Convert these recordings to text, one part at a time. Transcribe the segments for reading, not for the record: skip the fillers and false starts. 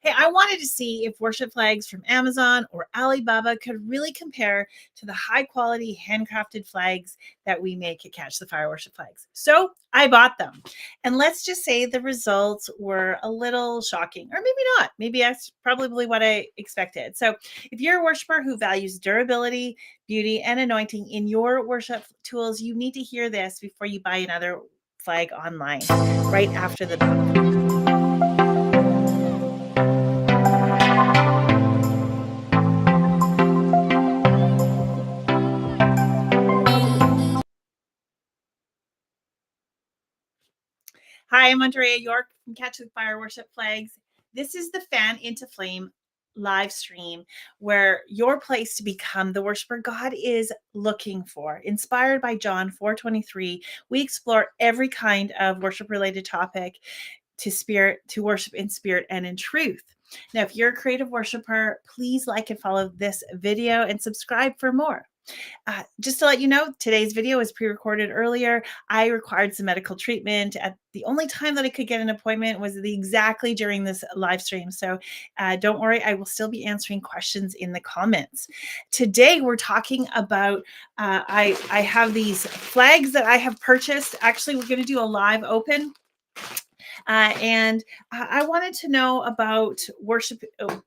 Hey, I wanted to see if worship flags from Amazon or Alibaba could really compare to the high quality handcrafted flags that we make at Catch the Fire worship flags. So I bought them. And let's just say the results were a little shocking, or maybe not. Maybe that's probably what I expected. So if you're a worshiper who values durability, beauty, and anointing in your worship tools, you need to hear this before you buy another flag online right after the Hi, I'm Andrea York from Catch the Fire Worship Flags. This is the Fan into Flame live stream where your place to become the worshiper God is looking for. Inspired by John 4:23, we explore every kind of worship related topic to worship in spirit and in truth. Now, if you're a creative worshiper, please like and follow this video and subscribe for more. Just to let you know, today's video was pre-recorded earlier. I required some medical treatment. At the only time that I could get an appointment was exactly during this live stream. So don't worry, I will still be answering questions in the comments. Today, we're talking about, I have these flags that I have purchased. Actually, we're going to do a live open. And I wanted to know about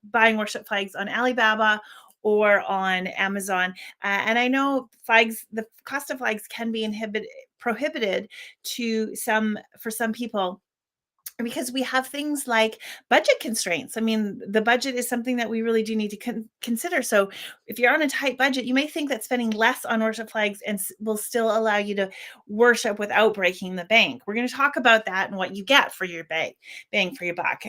buying worship flags on Alibaba or on Amazon. And I know the cost of flags can be prohibited for some people because we have things like budget constraints. I mean, the budget is something that we really do need to consider. So, if you're on a tight budget, you may think that spending less on worship flags will still allow you to worship without breaking the bank. We're going to talk about that and what you get for your bang for your buck.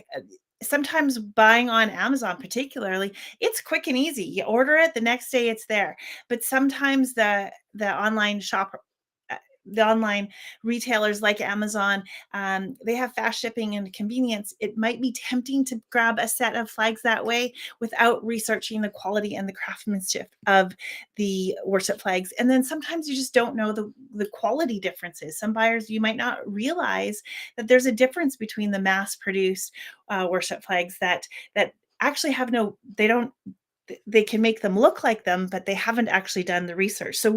Sometimes buying on Amazon, particularly, it's quick and easy. You order it, the next day it's there. But sometimes the online shop the online retailers like Amazon, they have fast shipping and convenience. It might be tempting to grab a set of flags that way without researching the quality and the craftsmanship of the worship flags. And then sometimes you just don't know the quality differences. Some buyers, you might not realize that there's a difference between the mass produced worship flags that actually have they can make them look like them, but they haven't actually done the research. I've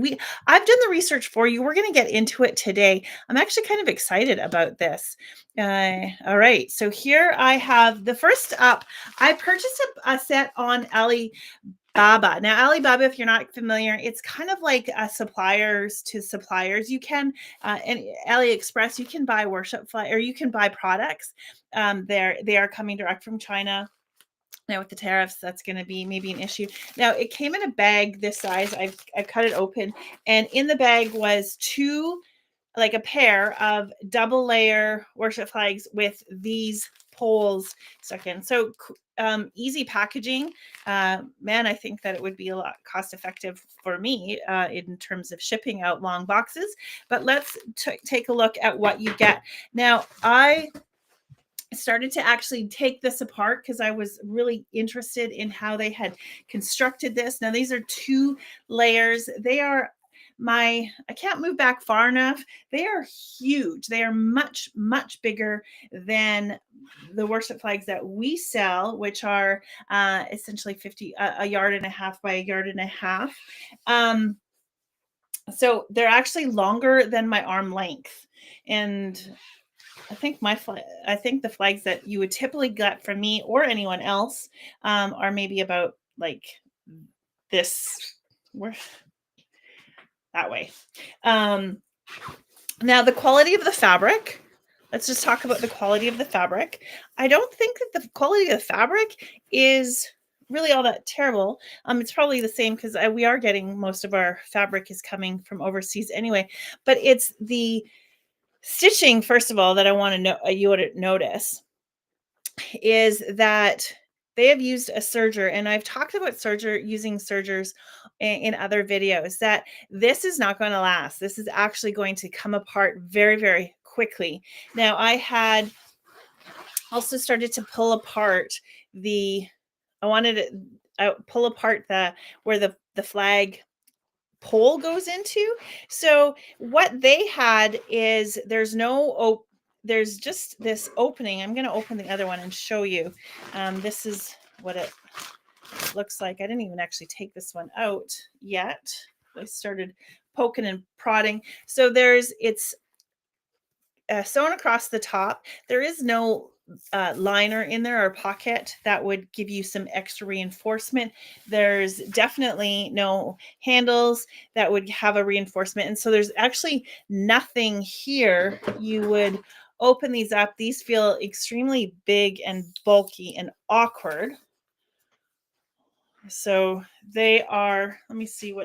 done the research for you. We're going to get into it today. I'm actually kind of excited about this. All right. So here I have the first up. I purchased a set on Alibaba. Now, Alibaba, if you're not familiar, it's kind of like suppliers to suppliers. You can, and AliExpress, you can buy worship flag, or you can buy products. They are coming direct from China. Now with the tariffs, that's going to be maybe an issue. Now it came in a bag this size. I've cut it open, and in the bag was like a pair of double layer worship flags with these poles stuck in. So easy packaging. Man, I think that it would be a lot cost effective for me in terms of shipping out long boxes. But let's take a look at what you get. Now I started to actually take this apart because I was really interested in how they had constructed this. Now, these are 2 layers. I can't move back far enough. They are huge. They are much, much bigger than the worship flags that we sell, which are essentially a yard and a half by a yard and a half. So they're actually longer than my arm length. And I think the flags that you would typically get from me or anyone else are maybe about like this, where that way. Um, Now, the quality of the fabric. Let's just talk about the quality of the fabric. I don't think that the quality of the fabric is really all that terrible. It's probably the same because we are getting most of our fabric is coming from overseas anyway. But it's the stitching, first of all, that I want to know you would notice is that they have used a serger, and I've talked about using sergers in other videos, that this is not going to last. This is actually going to come apart very, very quickly. Now, I had also started to pull apart the I wanted to pull apart where the flag pole goes into. So what they had is there's just this opening. I'm going to open the other one and show you. This is what it looks like. I didn't even actually take this one out yet. I started poking and prodding. So it's sewn across the top. There is no liner in there or pocket that would give you some extra reinforcement. There's definitely no handles that would have a reinforcement. And so there's actually nothing here. You would open these up. These feel extremely big and bulky and awkward. So they are, let me see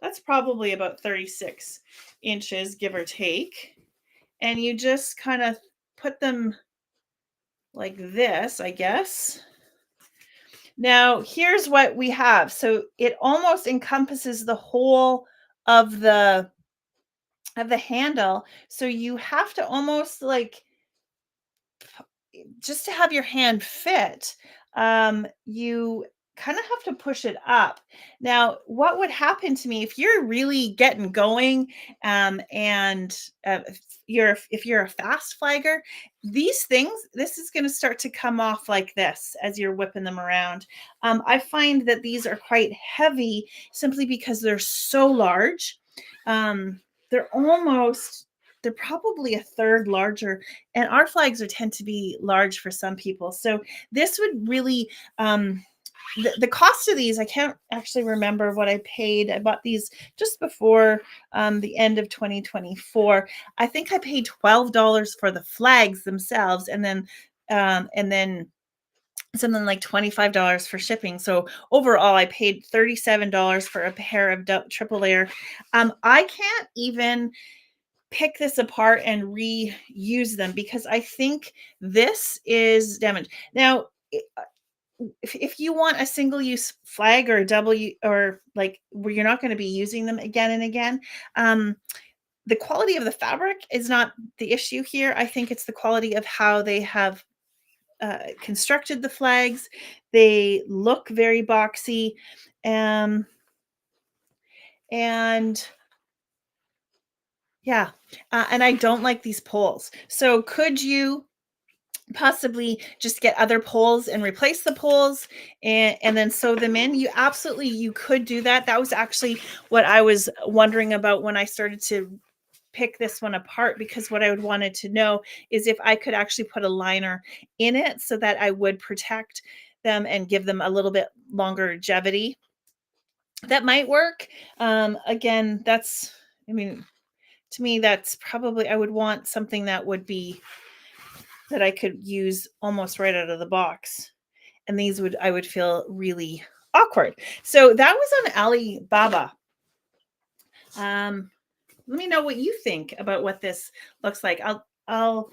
that's probably about 36 inches, give or take. And you just kind of put them like this, I guess. Now, here's what we have. So it almost encompasses the whole of the handle. So you have to almost like just to have your hand fit, you kind of have to push it up. Now, what would happen to me if you're really getting going, and if you're a fast flagger, this is going to start to come off like this as you're whipping them around. I find that these are quite heavy simply because they're so large. Um, they're almost they're probably a third larger, and our flags are tend to be large for some people. So this would really the cost of these, I can't actually remember what I paid. I bought these just before the end of 2024. I think I paid $12 for the flags themselves, and then something like $25 for shipping. So overall, I paid $37 for a pair of triple layer. I can't even pick this apart and reuse them because I think this is damaged. Now, if you want a single use flag or a double or like where you're not going to be using them again and again, the quality of the fabric is not the issue here. I think it's the quality of how they have constructed the flags. They look very boxy, and yeah, and I don't like these poles. So could you possibly just get other poles and replace the poles and then sew them in? You could do that. That was actually what I was wondering about when I started to pick this one apart, because what I would wanted to know is if I could actually put a liner in it so that I would protect them and give them a little bit longer longevity. That might work. Again, I mean, to me, that's probably, I would want something that I could use almost right out of the box. And I would feel really awkward. So that was on Alibaba. Let me know what you think about what this looks like. I'll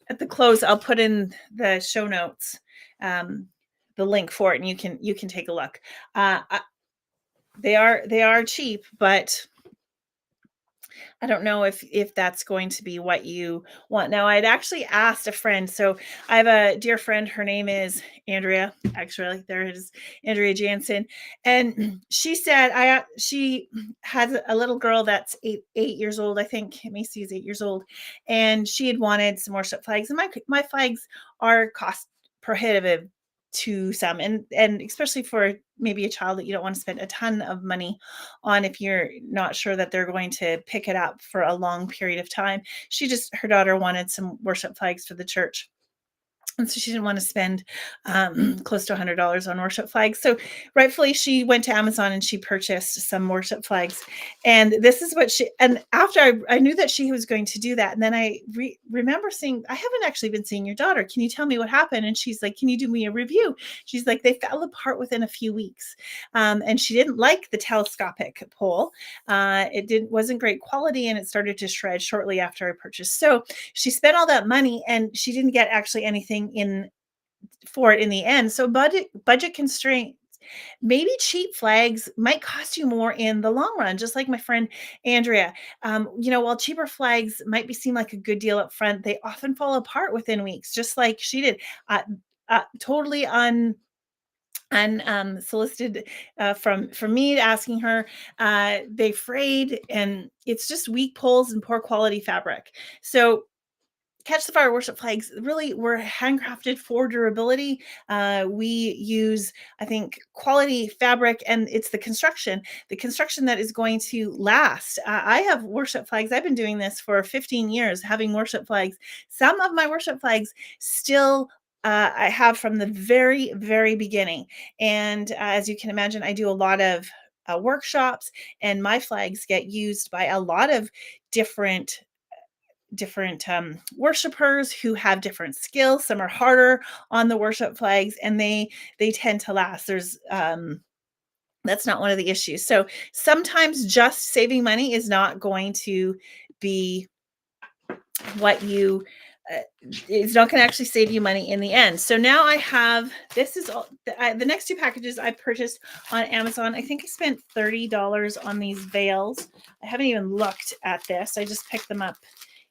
at the close, I'll put in the show notes, the link for it, and you can take a look. They are cheap, but I don't know if that's going to be what you want. Now, I'd actually asked a friend. So I have a dear friend. Her name is Andrea. Actually, there it is, Andrea Jansen, and she said she has a little girl that's 8 years old. I think Macy is 8 years old, and she had wanted some more flags. And my flags are cost prohibitive to some, and especially for maybe a child that you don't want to spend a ton of money on if you're not sure that they're going to pick it up for a long period of time. Her daughter wanted some worship flags for the church. And so she didn't want to spend close to $100 on worship flags. So rightfully, she went to Amazon and she purchased some worship flags. And this is what and after I knew that she was going to do that. And then I remember saying, I haven't actually been seeing your daughter. Can you tell me what happened? And she's like, can you do me a review? She's like, they fell apart within a few weeks. And she didn't like the telescopic pole. Wasn't great quality, and it started to shred shortly after I purchased. So she spent all that money and she didn't get actually anything in for it in the end. So budget constraints, maybe cheap flags might cost you more in the long run, just like my friend Andrea. While cheaper flags might seem like a good deal up front, they often fall apart within weeks, just like she did. Totally unsolicited from me asking her. They frayed, and it's just weak poles and poor quality fabric. So Catch the Fire worship flags really were handcrafted for durability. We use, I think, quality fabric, and it's the construction that is going to last. I have worship flags. I've been doing this for 15 years, having worship flags. Some of my worship flags still I have from the very, very beginning. And as you can imagine, I do a lot of workshops, and my flags get used by a lot of different worshipers who have different skills. Some are harder on the worship flags, and they tend to last. That's not one of the issues. So sometimes just saving money is not going to be what you it's not going to actually save you money in the end. So now I have, this is all the next two packages I purchased on Amazon. I think I spent $30 on these veils. I haven't even looked at this. I just picked them up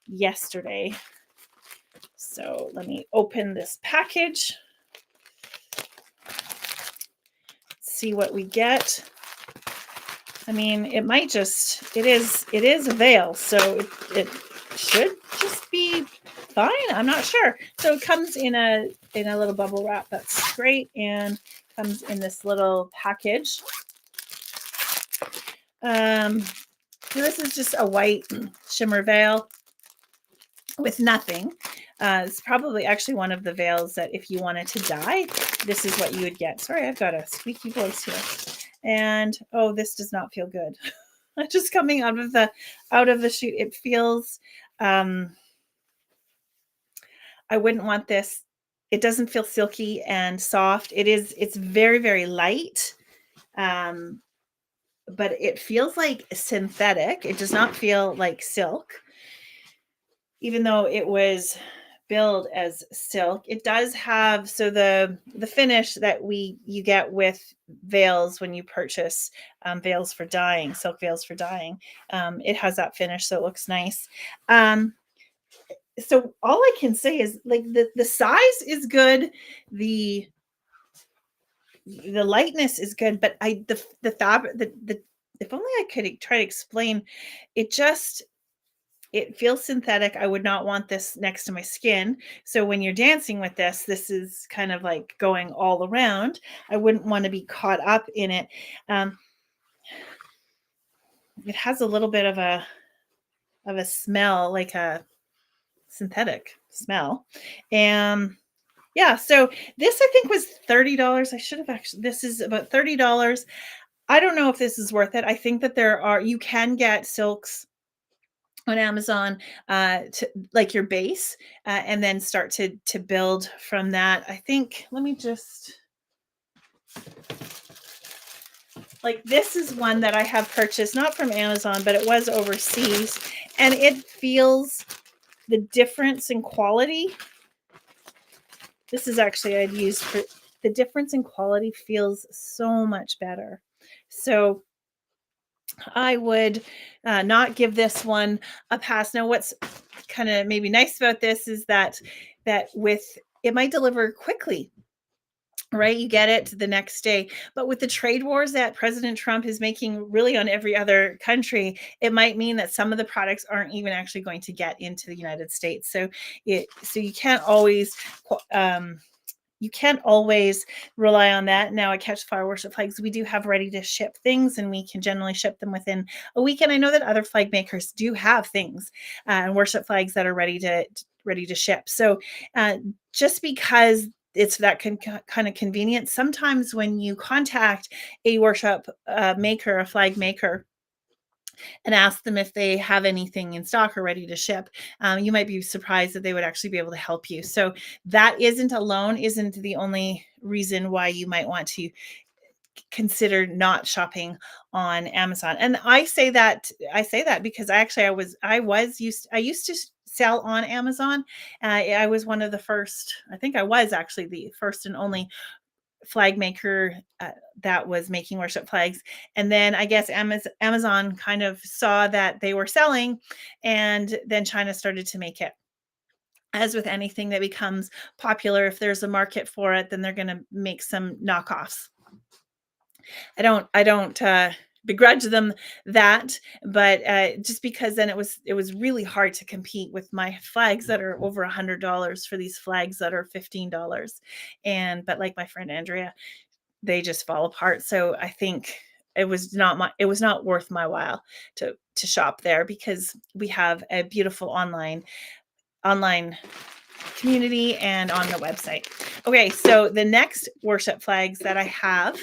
yesterday. So let me open this package, see what we get. I mean, it is a veil, so it should just be fine. I'm not sure. So it comes in a little bubble wrap. That's great, and comes in this little package. This is just a white shimmer veil with nothing. It's probably actually one of the veils that if you wanted to dye, this is what you would get. Sorry, I've got a squeaky voice here. And oh, this does not feel good. Just coming out of the chute, it feels I wouldn't want this. It doesn't feel silky and soft. It's very, very light. But it feels like synthetic. It does not feel like silk. Even though it was billed as silk, it does have, so the finish that you get with veils when you purchase veils for dyeing, silk veils for dyeing, it has that finish, so it looks nice. So all I can say is, like, the size is good, the lightness is good, but the fabric, if only I could try to explain, it feels synthetic. I would not want this next to my skin. So when you're dancing with this is kind of like going all around. I wouldn't want to be caught up in it. It has a little bit of a smell, like a synthetic smell. And yeah, so this I think was $30. I should have this is about $30. I don't know if this is worth it. I think that you can get silks on Amazon to like your base, and then start to build from that. I think, let me just, like, this is one that I have purchased, not from Amazon, but it was overseas, and it feels the difference in quality. This is actually I'd used for the difference in quality, feels so much better. So I would not give this one a pass. Now, what's kind of maybe nice about this is that with it might deliver quickly, right? You get it the next day. But with the trade wars that President Trump is making really on every other country, it might mean that some of the products aren't even actually going to get into the United States. So you can't always you can't always rely on that. Now at Catch the Fire Worship Flags, we do have ready to ship things, and we can generally ship them within a week. And I know that other flag makers do have things and worship flags that are ready to ship. So just because it's that kind of convenient, sometimes when you contact a worship maker, a flag maker, and ask them if they have anything in stock or ready to ship, you might be surprised that they would actually be able to help you. So that isn't the only reason why you might want to consider not shopping on Amazon. And I say that because I used to sell on Amazon. I was one of the first. I think I was actually the first and only flag maker that was making worship flags. And then I guess Amazon kind of saw that they were selling, and then China started to make it. As with anything that becomes popular, if there's a market for it, then they're going to make some knockoffs. I don't begrudge them that, but just because then it was really hard to compete with my flags that are over $100 for these flags that are $15. But like my friend Andrea, they just fall apart. So I think it was not worth my while to shop there, because we have a beautiful online community and on the website. Okay, so the next worship flags that I have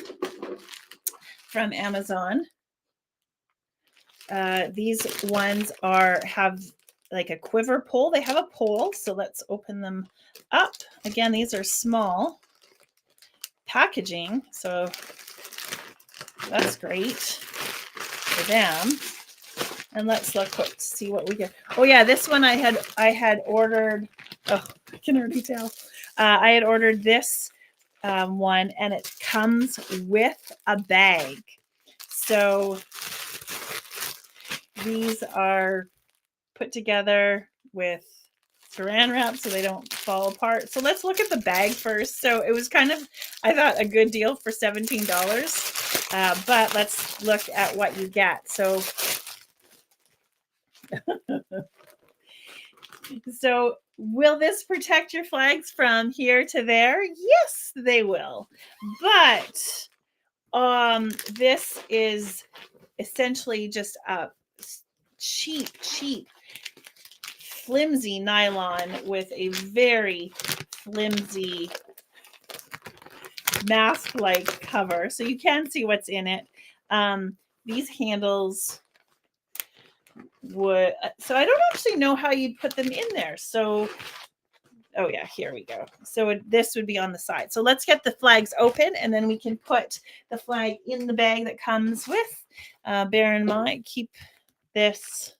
from Amazon, these ones have like a quiver pole. They have a pole, so let's open them up. Again, these are small packaging, so that's great for them. And let's see what we get. Oh yeah, this one I had ordered. Oh, I can already tell. I had ordered this one, and it comes with a bag. So these are put together with saran wrap so they don't fall apart. So let's look at the bag first. So it was kind of, I thought, a good deal for $17. But let's look at what you get. So so will this protect your flags from here to there? Yes, they will. But this is essentially just a cheap flimsy nylon with a very flimsy mask-like cover, so you can see what's in it. These handles so I don't actually know how you'd put them in there. So, oh yeah, here we go. So this would be on the side. So let's get the flags open, and then we can put the flag in the bag that comes with. Bear in mind, keep this.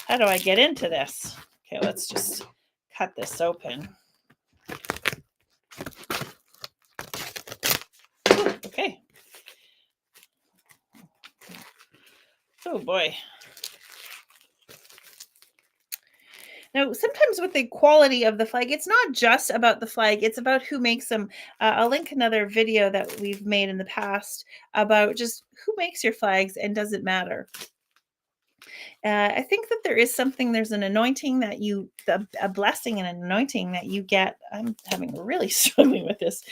How do I get into this? Okay, let's just cut this open. Ooh, okay. Oh boy. Now, sometimes with the quality of the flag, it's not just about the flag, it's about who makes them. I'll link another video that we've made in the past about just who makes your flags, and does it matter? I think that there's an anointing a blessing and an anointing that you get. I'm having really struggling with this.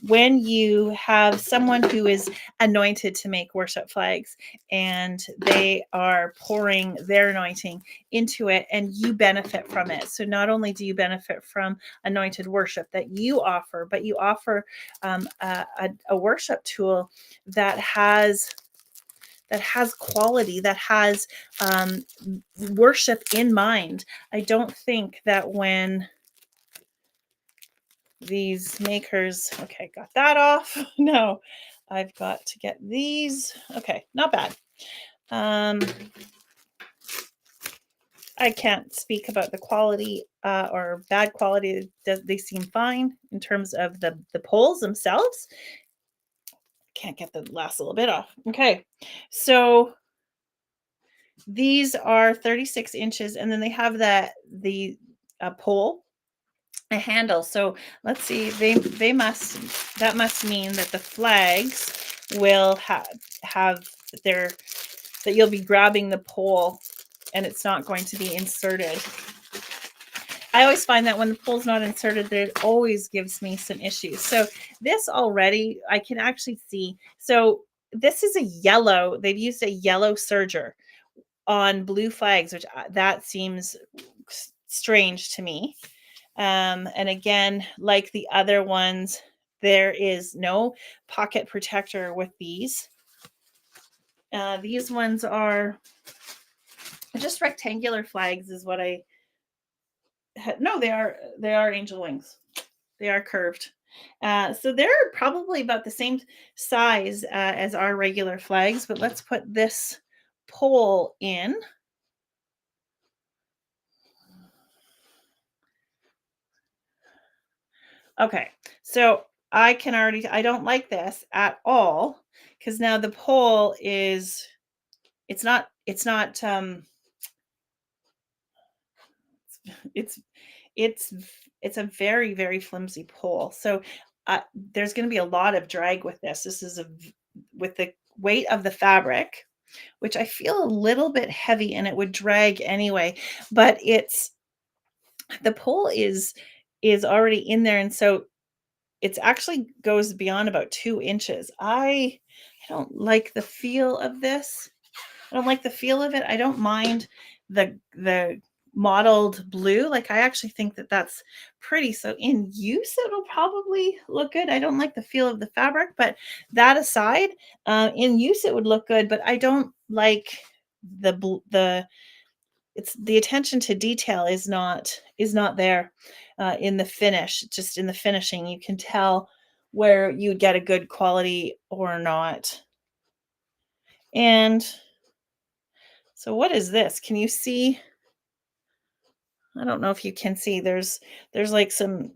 When you have someone who is anointed to make worship flags, and they are pouring their anointing into it, and you benefit from it. So not only do you benefit from anointed worship that you offer, but you offer a worship tool that has quality, that has worship in mind. I don't think that when these makers, okay, got that off. No, I've got to get these. Okay, not bad. I can't speak about the quality or bad quality. They seem fine in terms of the poles themselves. Can't get the last little bit off. Okay, so these are 36 inches, and then they have the pole, a handle. So let's see, that must mean that the flags will have that you'll be grabbing the pole, and it's not going to be inserted. I always find that when the pole's not inserted, that it always gives me some issues. So this already, I can actually see. So this is a yellow. They've used a yellow serger on blue flags, which that seems strange to me. And again, like the other ones, there is no pocket protector with these. These ones are just rectangular flags is what I no, they are angel wings. They are curved. So they're probably about the same size as our regular flags, but let's put this pole in. Okay, so I don't like this at all because now the pole is, it's not, it's it's it's a very, very flimsy pole. So there's going to be a lot of drag with this. This is with the weight of the fabric, which I feel a little bit heavy and it would drag anyway, but it's the pole is already in there, and so it's actually goes beyond about 2 inches. I don't like the feel of this. I don't like the feel of it. I don't mind the mottled blue. Like I actually think that that's pretty. So in use, it'll probably look good. I don't like the feel of the fabric, but that aside, in use it would look good. But I don't like the it's the attention to detail is not there in the finish. Just in the finishing, you can tell where you get a good quality or not. And so what is this? Can you see? I don't know if you can see. There's like some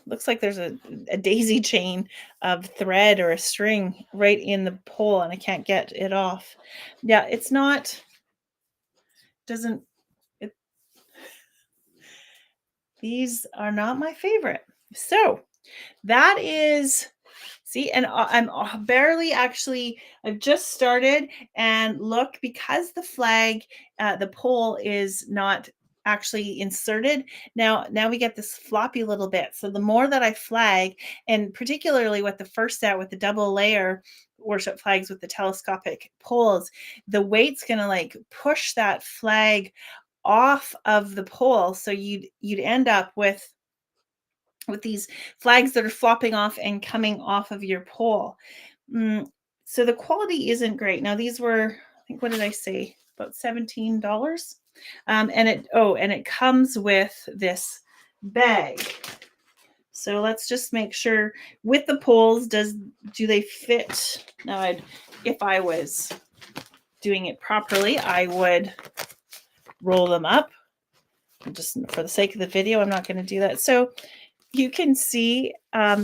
looks like there's a daisy chain of thread or a string right in the pole and I can't get it off. Yeah, it's not doesn't it, these are not my favorite. So, that is see, and I'm barely actually, I've just started and look, because the flag, the pole is not actually inserted. Now we get this floppy little bit. So the more that I flag, and particularly with the first set with the double layer worship flags with the telescopic poles, the weight's going to like push that flag off of the pole. So you'd end up with these flags that are flopping off and coming off of your pole. Mm, so the quality isn't great. Now these were, I think, what did I say? About $17. And it comes with this bag. So let's just make sure with the poles, do they fit? Now if I was doing it properly, I would roll them up. Just for the sake of the video, I'm not going to do that. So you can see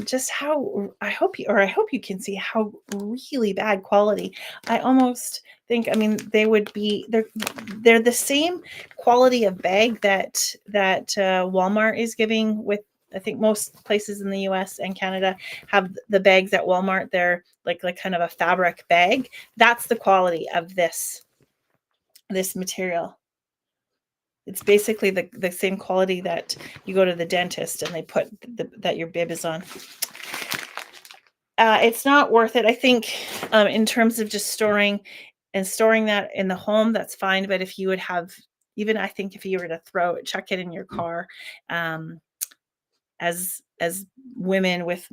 just how I hope you can see how really bad quality. I almost think, I mean, they're the same quality of bag that Walmart is giving with. I think most places in the US and Canada have the bags at Walmart. They're like kind of a fabric bag. That's the quality of this material. It's basically the same quality that you go to the dentist and they put that your bib is on. It's not worth it. I think in terms of just storing that in the home, that's fine. But if you would have, even I think if you were to chuck it in your car, as women with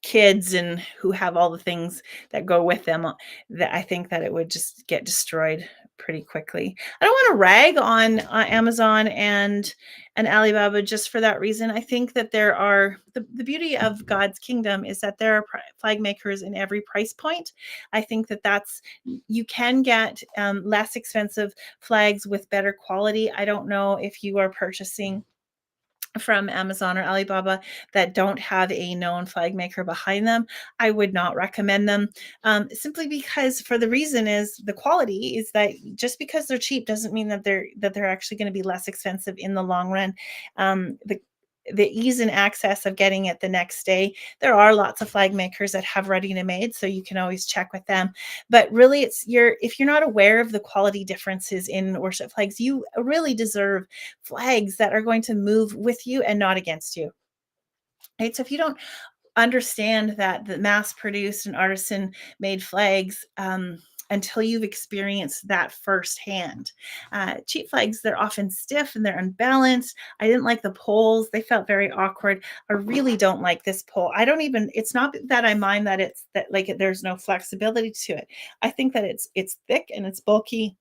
kids and who have all the things that go with them, that I think that it would just get destroyed pretty quickly. I don't want to rag on Amazon and Alibaba just for that reason. I think that there are the beauty of God's kingdom is that there are flag makers in every price point. I think that's you can get less expensive flags with better quality. I don't know if you are purchasing from Amazon or Alibaba that don't have a known flag maker behind them. I would not recommend them simply because, for the reason is the quality is that just because they're cheap doesn't mean that they're actually going to be less expensive in the long run. the ease and access of getting it the next day. There are lots of flag makers that have ready to made, so you can always check with them. But really, if you're not aware of the quality differences in worship flags, you really deserve flags that are going to move with you and not against you. Right? So if you don't understand that the mass produced and artisan made flags, until you've experienced that firsthand. Cheap flags, they're often stiff and they're unbalanced. I didn't like the poles, they felt very awkward. I really don't like this pole. I don't even, it's not that I mind that it's that like there's no flexibility to it. I think that it's thick and it's bulky.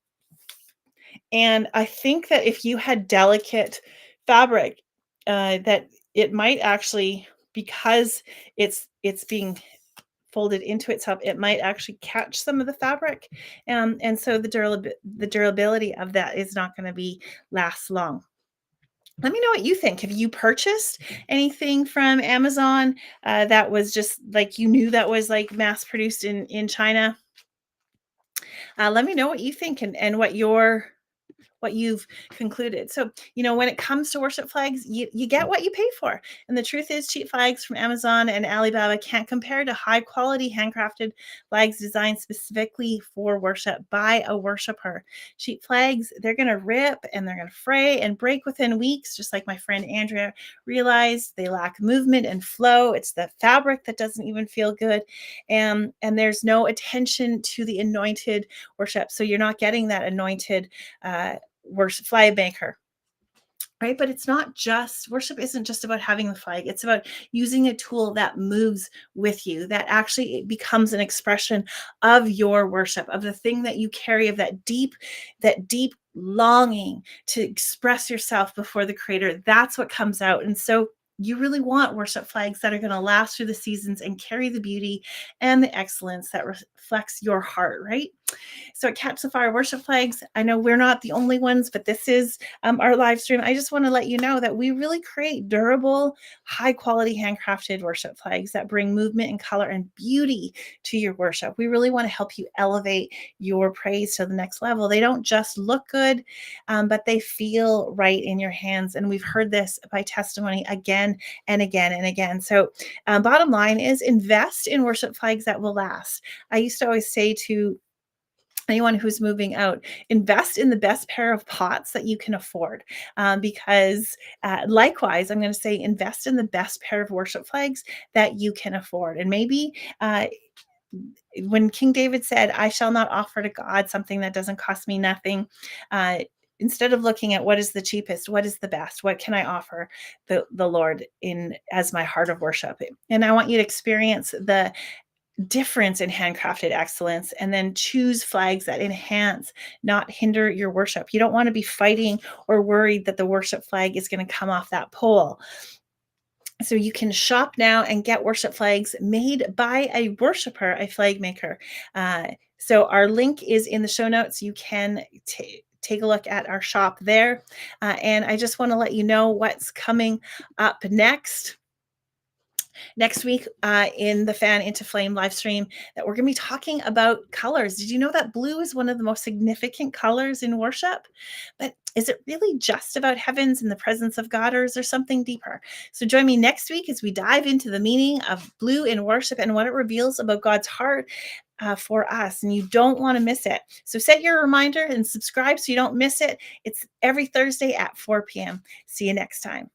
And I think that if you had delicate fabric, that it might actually, because it's being folded into itself, it might actually catch some of the fabric, and so the durability of that is not going to be last long. Let me know what you think. Have you purchased anything from Amazon that was just like you knew that was like mass produced in China? Let me know what you think and what you've concluded. So, when it comes to worship flags, you get what you pay for. And the truth is, cheap flags from Amazon and Alibaba can't compare to high quality handcrafted flags designed specifically for worship by a worshiper. Cheap flags, they're going to rip and they're going to fray and break within weeks, just like my friend Andrea realized. They lack movement and flow. It's the fabric that doesn't even feel good. And there's no attention to the anointed worship. So you're not getting that anointed worship flag maker, right? But it's not just worship, isn't just about having the flag. It's about using a tool that moves with you, that actually it becomes an expression of your worship, of the thing that you carry, of that deep longing to express yourself before the creator. That's what comes out. And so you really want worship flags that are going to last through the seasons and carry the beauty and the excellence that reflects your heart, right? So at Catch the Fire Worship Flags, I know we're not the only ones, but this is our live stream. I just want to let you know that we really create durable, high quality handcrafted worship flags that bring movement and color and beauty to your worship. We really want to help you elevate your praise to the next level. They don't just look good, but they feel right in your hands. And we've heard this by testimony again and again and again. So bottom line is invest in worship flags that will last. I used to always say to anyone who's moving out, invest in the best pair of pots that you can afford. Because likewise, I'm going to say invest in the best pair of worship flags that you can afford. And maybe when King David said, I shall not offer to God something that doesn't cost me nothing, instead of looking at what is the cheapest, what is the best, what can I offer the Lord in as my heart of worship. And I want you to experience the difference in handcrafted excellence and then choose flags that enhance, not hinder your worship. You don't want to be fighting or worried that the worship flag is going to come off that pole. So you can shop now and get worship flags made by a worshiper, a flag maker. So our link is in the show notes. You can take a look at our shop there. And I just want to let you know what's coming up next week in the Fan into Flame live stream, that we're going to be talking about colors. Did you know that blue is one of the most significant colors in worship? But is it really just about heavens and the presence of God, or is there something deeper? So join me next week as we dive into the meaning of blue in worship and what it reveals about God's heart for us. And you don't want to miss it. So set your reminder and subscribe so you don't miss it. It's every Thursday at 4 p.m. See you next time.